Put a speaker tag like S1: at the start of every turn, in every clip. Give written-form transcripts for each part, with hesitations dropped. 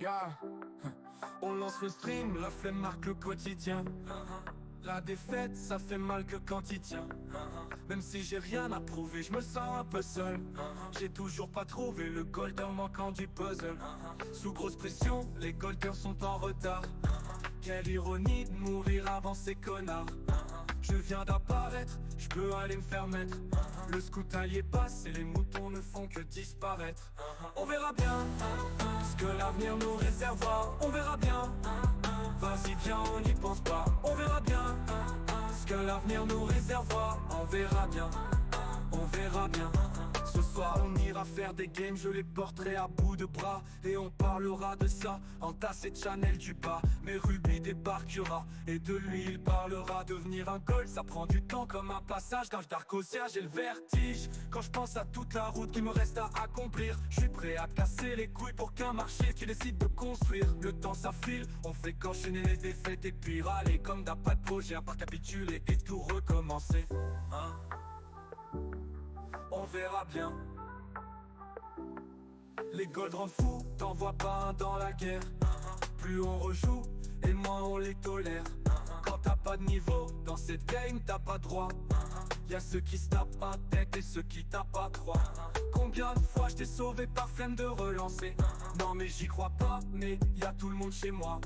S1: Yeah. On lance le stream, la flemme marque le quotidien. La défaite, ça fait mal que quand il tient. Même si j'ai rien à prouver, je me sens un peu seul. J'ai toujours pas trouvé le golder manquant du puzzle. Sous grosse pression, les golders sont en retard. Quelle ironie de mourir avant ces connards. Je viens d'apparaître, je peux aller me faire mettre. Le scoutalier passe et les moutons ne font que disparaître. On verra bien ce que l'avenir nous réservera. On verra bien. Vas-y viens, on n'y pense pas. On verra bien ce que l'avenir nous réservera. On verra bien, on verra bien. Ce soir on ira faire des games, je les porterai à bout de bras. Et on parlera de ça, entassé de Chanel du bas. Mais Ruby débarquera, et de lui il parlera. Devenir un goal, ça prend du temps comme un passage d'un Darkosia, j'ai le vertige. Quand je pense à toute la route qu'il me reste à accomplir, je suis prêt à casser les couilles pour qu'un marché qui décide de construire. Le temps ça file, on fait qu'enchaîner les défaites et puis râler comme d'un pas de projet, à part capituler et tout recommencer. On verra bien. Les gold rendent fous, t'en vois pas un dans la guerre. Plus on rejoue, et moins on les tolère. Quand t'as pas de niveau, dans cette game t'as pas droit. Y'a ceux qui se tapent un tête et ceux qui tapent à trois. Combien de fois je t'ai sauvé par flemme de relancer? Non mais j'y crois pas, mais y'a tout le monde chez moi.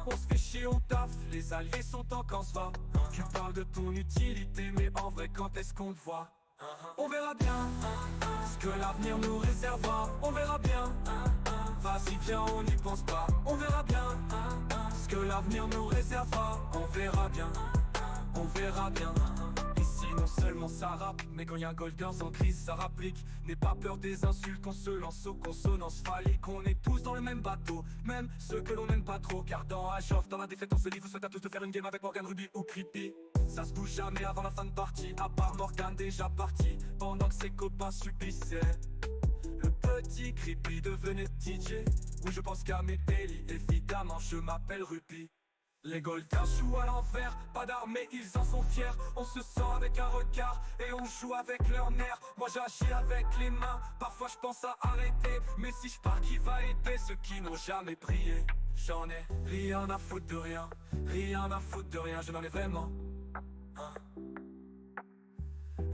S1: On se fait chier, on taffe, les alliés sont en camp va. Tu parles de ton utilité, mais en vrai quand est-ce qu'on te voit? On verra bien ce que l'avenir nous réservera. On verra bien. Vas-y viens, on n'y pense pas. On verra bien ce que l'avenir nous réservera. On verra bien, on verra bien. Ici non seulement ça rappe, mais quand y'a golders en crise ça rapplique. N'aie pas peur des insultes, qu'on se lance aux consonances phalliques. On est tous dans le même bateau, même ceux que l'on n'aime pas trop. Car dans Age of, dans la défaite on se livre. Souhaite à tous de faire une game avec Morgan, Ruby ou Creepy. Ça se bouge jamais avant la fin de partie, à part Morgan déjà parti, pendant que ses copains subissaient. Le petit Creepy devenait DJ. Oui je pense qu'à mes délits, évidemment je m'appelle Ruby. Les golders jouent à l'envers, pas d'armée, ils en sont fiers. On se sent avec un regard et on joue avec leurs nerfs. Moi j'agis avec les mains, parfois je pense à arrêter. Mais si je pars, qui va aider ceux qui n'ont jamais prié? J'en ai rien à foutre de rien, rien à foutre de rien, je n'en ai vraiment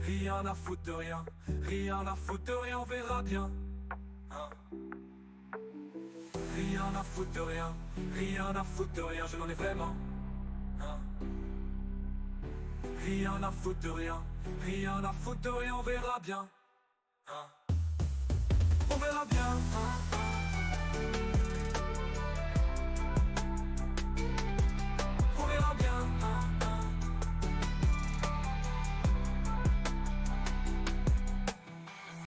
S1: rien à foutre de rien, rien à foutre de rien, on verra bien. Rien à foutre de rien, rien à foutre de rien, je n'en ai vraiment rien à foutre de rien, rien à foutre de rien, on verra bien. On verra bien.